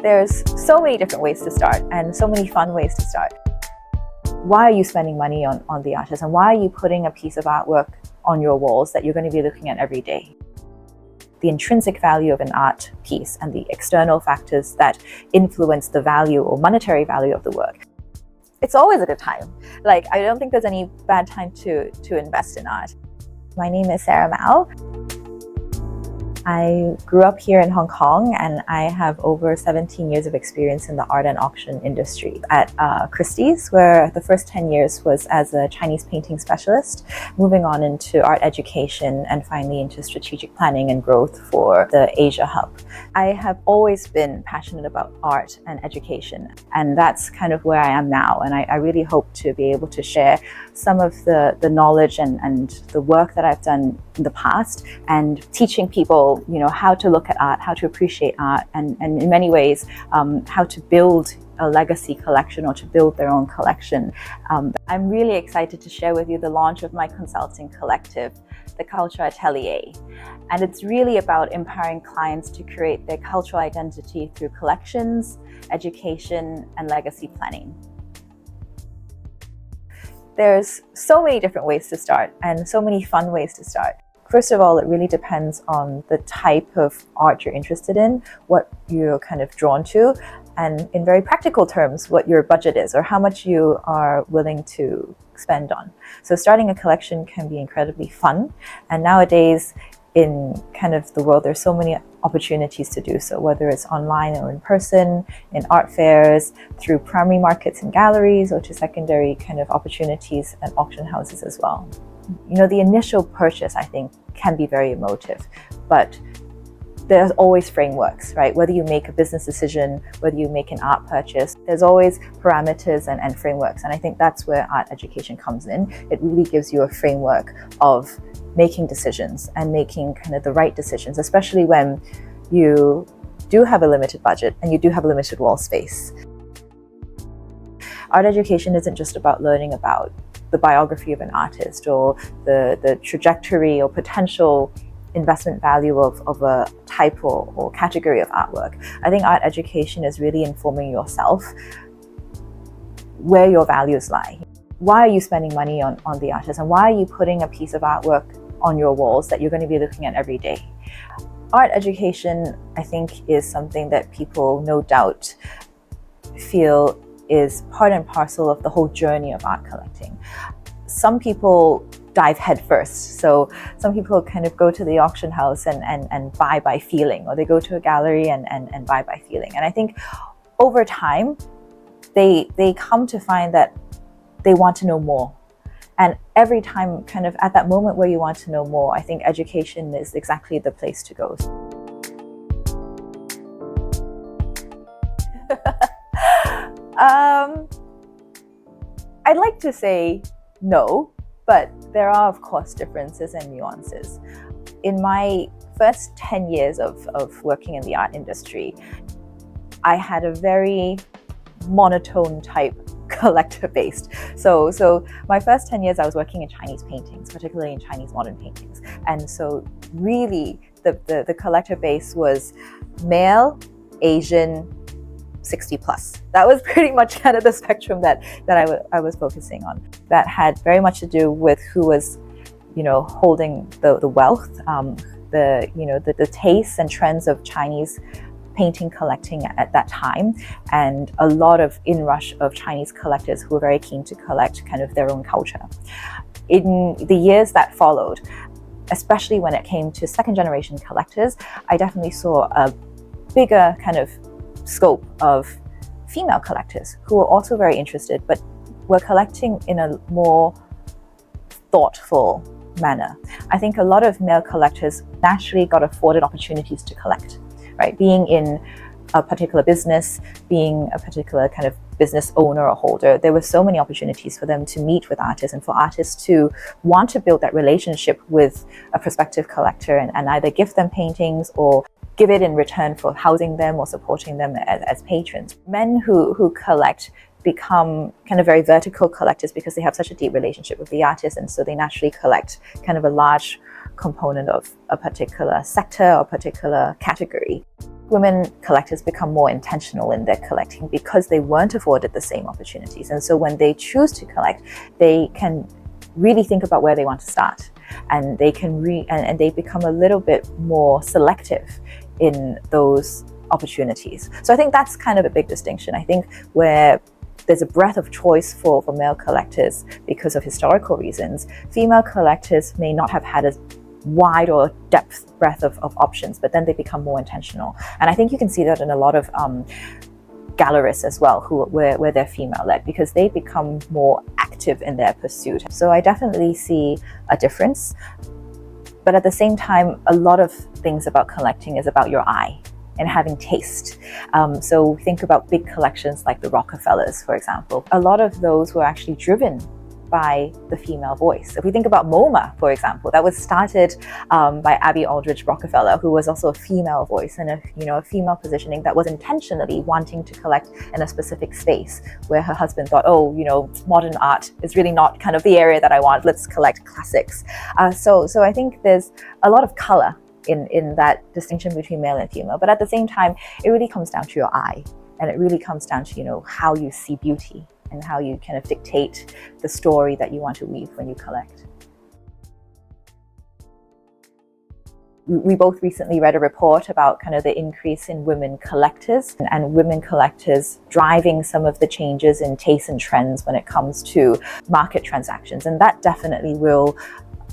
There's so many different ways to start and so many fun ways to start. Why are you spending money on the artist, and why are you putting a piece of artwork on your walls that you're going to be looking at every day? The intrinsic value of an art piece and the external factors that influence the value or monetary value of the work. It's always a good time. I don't think there's any bad time to invest in art. My name is Sara Mao. I grew up here in Hong Kong, and I have over 17 years of experience in the art and auction industry at Christie's, where the first 10 years was as a Chinese painting specialist, moving on into art education and finally into strategic planning and growth for the Asia hub. I have always been passionate about art and education, and that's kind of where I am now. And I really hope to be able to share some of the knowledge and the work that I've done in the past, and teaching people how to look at art, how to appreciate art, and in many ways how to build a legacy collection or to build their own collection. I'm really excited to share with you the launch of my consulting collective, the Culture Atelier. And it's really about empowering clients to create their cultural identity through collections, education, and legacy planning. There's so many different ways to start and so many fun ways to start. First of all, it really depends on the type of art you're interested in, what you're kind of drawn to, and in very practical terms, what your budget is or how much you are willing to spend on. So starting a collection can be incredibly fun. And nowadays, in kind of the world, there's so many opportunities to do so, whether it's online or in person, in art fairs, through primary markets and galleries, or to secondary kind of opportunities and auction houses as well. The initial purchase, I think, can be very emotive, but there's always frameworks, right? Whether you make a business decision, whether you make an art purchase, there's always parameters and frameworks. And I think that's where art education comes in. It really gives you a framework of making decisions and making kind of the right decisions, especially when you do have a limited budget and you do have a limited wall space. Art education isn't just about learning about the biography of an artist or the trajectory or potential investment value of a type or category of artwork. I think art education is really informing yourself where your values lie. Why are you spending money on the artist, and why are you putting a piece of artwork on your walls that you're going to be looking at every day? Art education, I think, is something that people no doubt feel is part and parcel of the whole journey of art collecting. Some people dive head first. So some people kind of go to the auction house and buy by feeling, or they go to a gallery and buy by feeling. And I think over time, they come to find that they want to know more. And every time, kind of at that moment where you want to know more, I think education is exactly the place to go. I'd like to say no, but there are, of course, differences and nuances. In my first 10 years of working in the art industry, I had a very monotone type collector based. So my first 10 years I was working in Chinese paintings, particularly in Chinese modern paintings. And so really the collector base was male, Asian, 60 plus. That was pretty much kind of the spectrum that I was focusing on. That had very much to do with who was, holding the wealth, the tastes and trends of Chinese painting collecting at that time, and a lot of inrush of Chinese collectors who were very keen to collect kind of their own culture. In the years that followed, especially when it came to second generation collectors, I definitely saw a bigger kind of scope of female collectors who were also very interested, but were collecting in a more thoughtful manner. I think a lot of male collectors naturally got afforded opportunities to collect, right? Being in a particular business, being a particular kind of business owner or holder, there were so many opportunities for them to meet with artists and for artists to want to build that relationship with a prospective collector and either gift them paintings or give it in return for housing them or supporting them as patrons. Men who collect become kind of very vertical collectors because they have such a deep relationship with the artist, and so they naturally collect kind of a large component of a particular sector or particular category. women collectors become more intentional in their collecting because they weren't afforded the same opportunities. And so when they choose to collect, they can really think about where they want to start, and they can and they become a little bit more selective in those opportunities. So I think that's kind of a big distinction. I think where there's a breadth of choice for male collectors because of historical reasons, female collectors may not have had as wide or breadth of options, but then they become more intentional. And I think you can see that in a lot of gallerists as well, where they're female-led, because they become more active in their pursuit. So I definitely see a difference. But at the same time, a lot of things about collecting is about your eye and having taste. So think about big collections like the Rockefellers, for example. A lot of those were actually driven by the female voice. If we think about MoMA, for example, that was started by Abby Aldridge Rockefeller, who was also a female voice and a female positioning that was intentionally wanting to collect in a specific space where her husband thought, modern art is really not kind of the area that I want. Let's collect classics. So I think there's a lot of color in that distinction between male and female. But at the same time, it really comes down to your eye, and it really comes down to how you see beauty and how you kind of dictate the story that you want to weave when you collect. We both recently read a report about kind of the increase in women collectors and women collectors driving some of the changes in taste and trends when it comes to market transactions. And that definitely will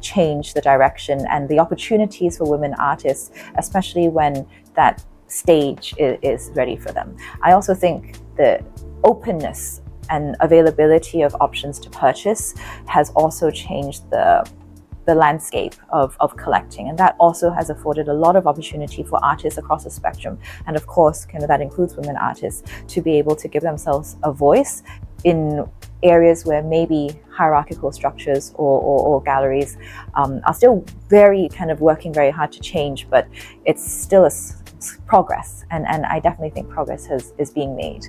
change the direction and the opportunities for women artists, especially when that stage is ready for them. I also think the openness and availability of options to purchase has also changed the landscape of collecting, and that also has afforded a lot of opportunity for artists across the spectrum, and of course that includes women artists, to be able to give themselves a voice in areas where maybe hierarchical structures or galleries are still working very hard to change, but it's still a progress, and I definitely think progress is being made.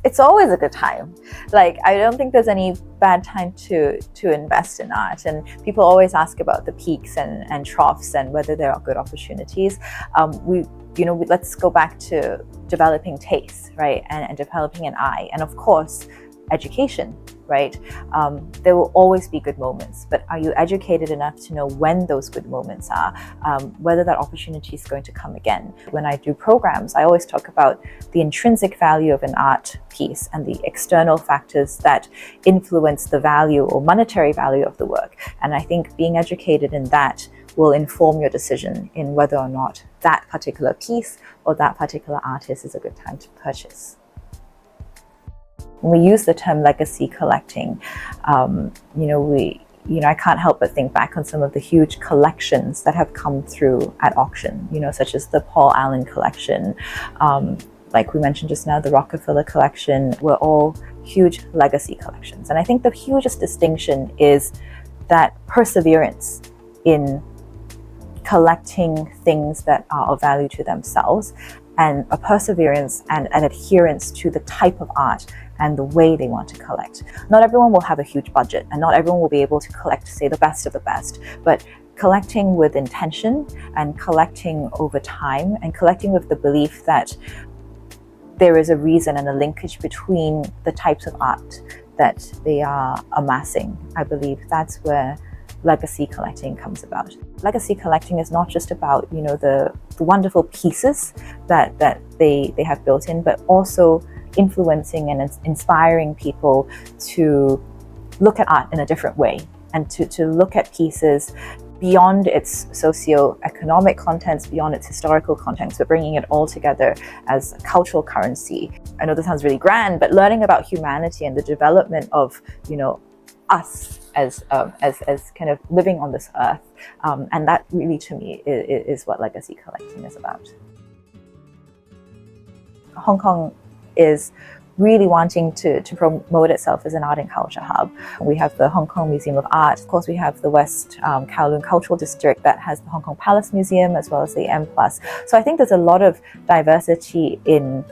It's always a good time. I don't think there's any bad time to invest in art. And people always ask about the peaks and troughs and whether there are good opportunities. Let's go back to developing taste, right? And developing an eye. And of course, education, right? There will always be good moments, but are you educated enough to know when those good moments are, whether that opportunity is going to come again? When I do programs, I always talk about the intrinsic value of an art piece and the external factors that influence the value or monetary value of the work. And I think being educated in that will inform your decision in whether or not that particular piece or that particular artist is a good time to purchase. When we use the term legacy collecting, I can't help but think back on some of the huge collections that have come through at auction, such as the Paul Allen collection. Like we mentioned just now, the Rockefeller collection were all huge legacy collections. And I think the hugest distinction is that perseverance in collecting things that are of value to themselves, and a perseverance and an adherence to the type of art and the way they want to collect. Not everyone will have a huge budget, and not everyone will be able to collect, say, the best of the best, but collecting with intention and collecting over time and collecting with the belief that there is a reason and a linkage between the types of art that they are amassing. I believe that's where legacy collecting comes about. Legacy collecting is not just about, the wonderful pieces that they have built in, but also influencing and inspiring people to look at art in a different way, and to look at pieces beyond its socio-economic contents, beyond its historical contents, but bringing it all together as a cultural currency. I know this sounds really grand, but learning about humanity and the development of, us as kind of living on this earth, and that really, to me, is what legacy collecting is about. Hong Kong is really wanting to promote itself as an art and culture hub. We have the Hong Kong Museum of Art. Of course, we have the West Kowloon Cultural District that has the Hong Kong Palace Museum, as well as the M+. So I think there's a lot of diversity in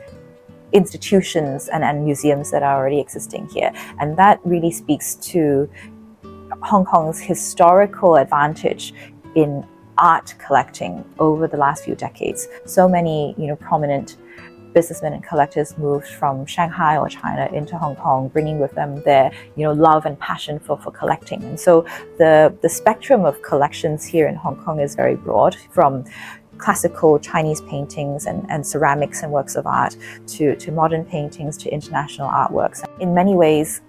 institutions and museums that are already existing here. And that really speaks to Hong Kong's historical advantage in art collecting over the last few decades. So many, prominent businessmen and collectors moved from Shanghai or China into Hong Kong, bringing with them their, love and passion for collecting. And so the spectrum of collections here in Hong Kong is very broad, from classical Chinese paintings and ceramics and works of art to modern paintings to international artworks. In many ways,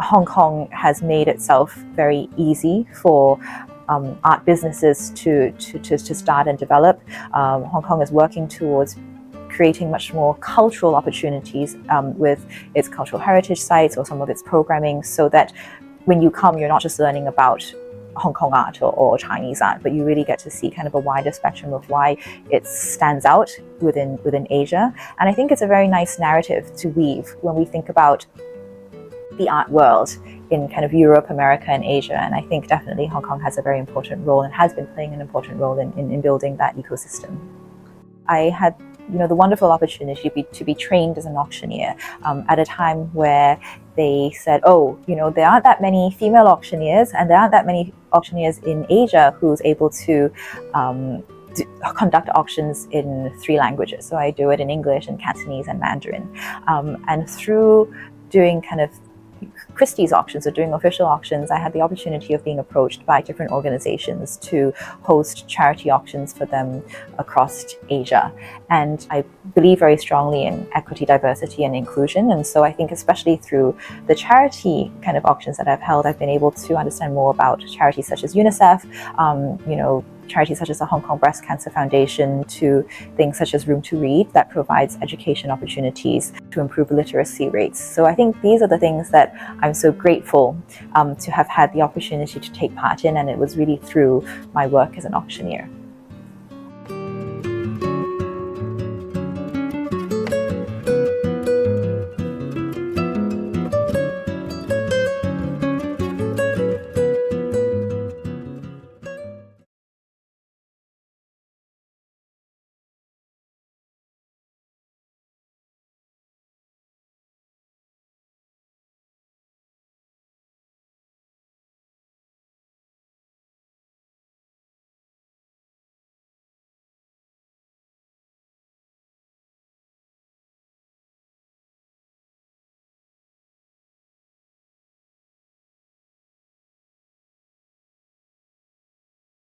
Hong Kong has made itself very easy for art businesses to start and develop. Hong Kong is working towards creating much more cultural opportunities with its cultural heritage sites or some of its programming, so that when you come, you're not just learning about Hong Kong art or Chinese art, but you really get to see kind of a wider spectrum of why it stands out within Asia. And I think it's a very nice narrative to weave when we think about the art world in kind of Europe, America, and Asia. And I think definitely Hong Kong has a very important role and has been playing an important role in building that ecosystem. I had the wonderful opportunity to be trained as an auctioneer at a time where they said, there aren't that many female auctioneers, and there aren't that many auctioneers in Asia who's able to conduct auctions in 3 languages. So I do it in English and Cantonese and Mandarin. And through doing kind of Christie's auctions, or doing official auctions, I had the opportunity of being approached by different organizations to host charity auctions for them across Asia. And I believe very strongly in equity, diversity, and inclusion. And so I think especially through the charity kind of auctions that I've held, I've been able to understand more about charities such as UNICEF, charities such as the Hong Kong Breast Cancer Foundation, to things such as Room to Read, that provides education opportunities to improve literacy rates. So I think these are the things that I'm so grateful to have had the opportunity to take part in, and it was really through my work as an auctioneer.